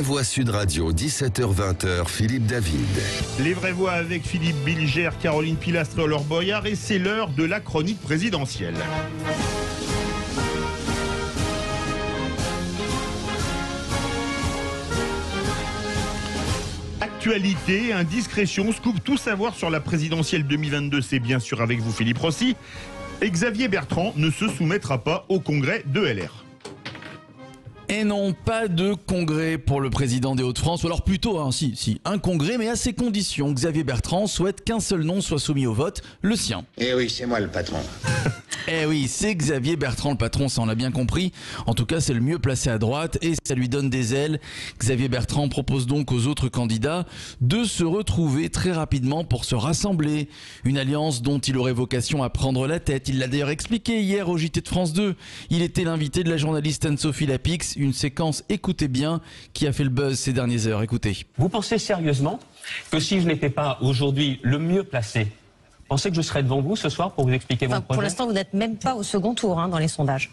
Voix Sud Radio, 17h-20h, Philippe David. Les vraies voix avec Philippe Bilger, Caroline Pilastre et Laure Boyard, et c'est l'heure de la chronique présidentielle. Actualité, indiscrétion, scoop, tout savoir sur la présidentielle 2022, c'est bien sûr avec vous Philippe Rossi. Et Xavier Bertrand ne se soumettra pas au congrès de LR. Et non, pas de congrès pour le président des Hauts-de-France, ou alors plutôt, un congrès, mais à ses conditions. Xavier Bertrand souhaite qu'un seul nom soit soumis au vote, le sien. Eh oui, c'est moi le patron. Eh oui, c'est Xavier Bertrand le patron, ça on l'a bien compris. En tout cas, c'est le mieux placé à droite et ça lui donne des ailes. Xavier Bertrand propose donc aux autres candidats de se retrouver très rapidement pour se rassembler. Une alliance dont il aurait vocation à prendre la tête. Il l'a d'ailleurs expliqué hier au JT de France 2. Il était l'invité de la journaliste Anne-Sophie Lapix. Une séquence, écoutez bien, qui a fait le buzz ces dernières heures. Écoutez. Vous pensez sérieusement que si je n'étais pas aujourd'hui le mieux placé, vous pensez que je serais devant vous ce soir pour vous expliquer mon projet ? Pour l'instant, vous n'êtes même pas au second tour dans les sondages.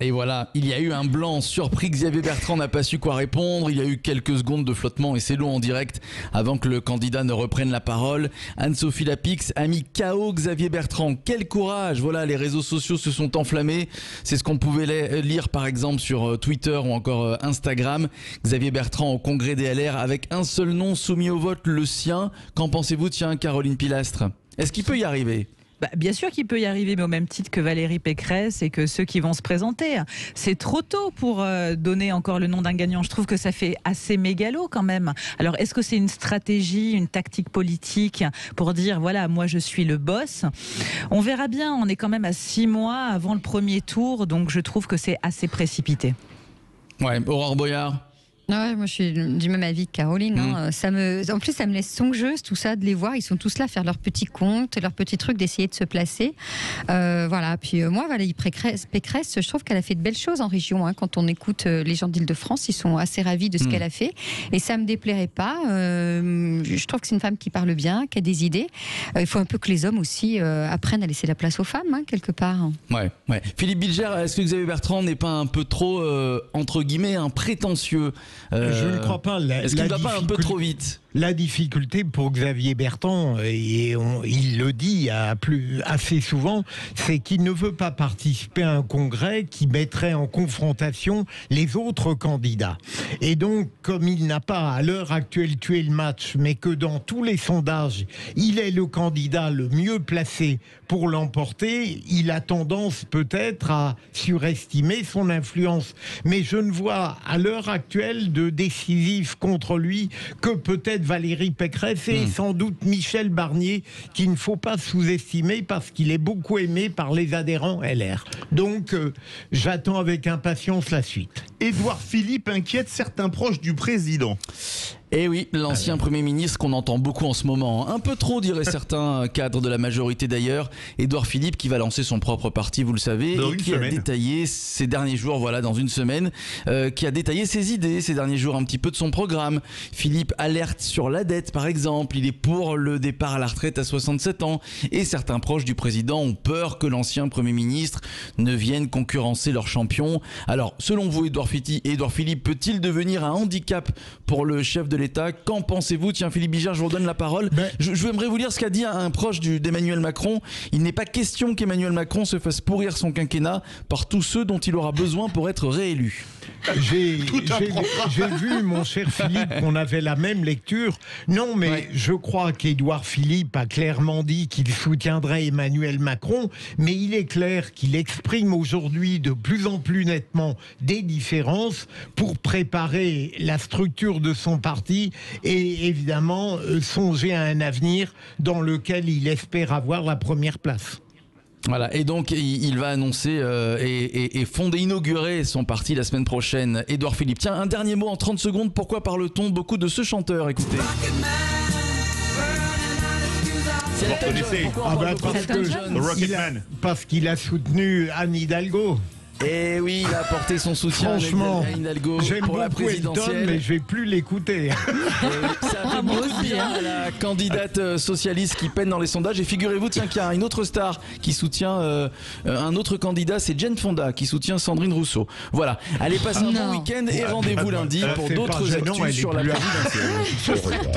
Et voilà, il y a eu un blanc surpris. Xavier Bertrand n'a pas su quoi répondre. Il y a eu quelques secondes de flottement et c'est long en direct avant que le candidat ne reprenne la parole. Anne-Sophie Lapix a mis KO Xavier Bertrand. Quel courage! Voilà, les réseaux sociaux se sont enflammés. C'est ce qu'on pouvait lire par exemple sur Twitter ou encore Instagram. Xavier Bertrand au congrès des LR avec un seul nom soumis au vote, le sien. Qu'en pensez-vous, tiens, Caroline Pilastre? Est-ce qu'il peut y arriver? Bien sûr qu'il peut y arriver, mais au même titre que Valérie Pécresse et que ceux qui vont se présenter. C'est trop tôt pour donner encore le nom d'un gagnant. Je trouve que ça fait assez mégalo quand même. Alors, est-ce que c'est une stratégie, une tactique politique pour dire, voilà, moi je suis le boss? On verra bien, on est quand même à 6 mois avant le premier tour, donc je trouve que c'est assez précipité. Ouais, Aurore Boyard. Ouais, moi je suis du même avis que Caroline. En plus, ça me laisse songeuse tout ça de les voir. Ils sont tous là à faire leurs petits comptes, leurs petits trucs, d'essayer de se placer. Voilà. Puis moi, Valérie Pécresse, je trouve qu'elle a fait de belles choses en région. Quand on écoute les gens d'Île-de-France, ils sont assez ravis de ce qu'elle a fait. Et ça me déplairait pas. Je trouve que c'est une femme qui parle bien, qui a des idées. Il faut un peu que les hommes aussi apprennent à laisser la place aux femmes, quelque part. Ouais. Philippe Bilger, est-ce que Xavier Bertrand n'est pas un peu trop, entre guillemets, un prétentieux? Je ne crois pas. Est-ce qu'il ne va pas un peu trop vite? La difficulté pour Xavier Bertrand, et il le dit assez souvent, c'est qu'il ne veut pas participer à un congrès qui mettrait en confrontation les autres candidats. Et donc, comme il n'a pas à l'heure actuelle tué le match, mais que dans tous les sondages, il est le candidat le mieux placé pour l'emporter, il a tendance peut-être à surestimer son influence. Mais je ne vois à l'heure actuelle de décisif contre lui que peut-être Valérie Pécresse et sans doute Michel Barnier, qu'il ne faut pas sous-estimer parce qu'il est beaucoup aimé par les adhérents LR. Donc, j'attends avec impatience la suite. Édouard Philippe inquiète certains proches du président. Eh oui, l'ancien Premier ministre qu'on entend beaucoup en ce moment. Un peu trop, diraient certains cadres de la majorité d'ailleurs. Édouard Philippe qui va lancer son propre parti, vous le savez, et qui a détaillé ces derniers jours, voilà, dans une semaine, qui a détaillé ses idées ces derniers jours, un petit peu de son programme. Philippe alerte sur la dette, par exemple. Il est pour le départ à la retraite à 67 ans. Et certains proches du président ont peur que l'ancien Premier ministre ne vienne concurrencer leur champion. Alors, selon vous, Édouard Philippe peut-il devenir un handicap pour le chef de l'État? Qu'en pensez-vous? Tiens, Philippe Bilger, je vous redonne la parole. Je aimerais vous lire ce qu'a dit un proche d'Emmanuel Macron. Il n'est pas question qu'Emmanuel Macron se fasse pourrir son quinquennat par tous ceux dont il aura besoin pour être réélu. J'ai vu, mon cher Philippe, qu'on avait la même lecture. Non, mais je crois qu'Édouard Philippe a clairement dit qu'il soutiendrait Emmanuel Macron, mais il est clair qu'il exprime aujourd'hui de plus en plus nettement des différences pour préparer la structure de son parti et évidemment songer à un avenir dans lequel il espère avoir la première place. Voilà, et donc il va annoncer et inaugurer son parti la semaine prochaine. Édouard Philippe. Tiens, un dernier mot en 30 secondes. Pourquoi parle-t-on beaucoup de ce chanteur? Écoutez. Parce qu'il a soutenu Anne Hidalgo. Et oui, il a apporté son soutien Franchement, à Anne Hidalgo j'aime pour la beaucoup Elton, présidentielle. mais je vais plus l'écouter. Ça fait beaucoup de bien à la candidate socialiste qui peine dans les sondages. Et figurez-vous, tiens, qu'il y a une autre star qui soutient un autre candidat, c'est Jane Fonda qui soutient Sandrine Rousseau. Voilà. Allez, passez un bon week-end et rendez-vous lundi pour d'autres actus sur la présidentielle.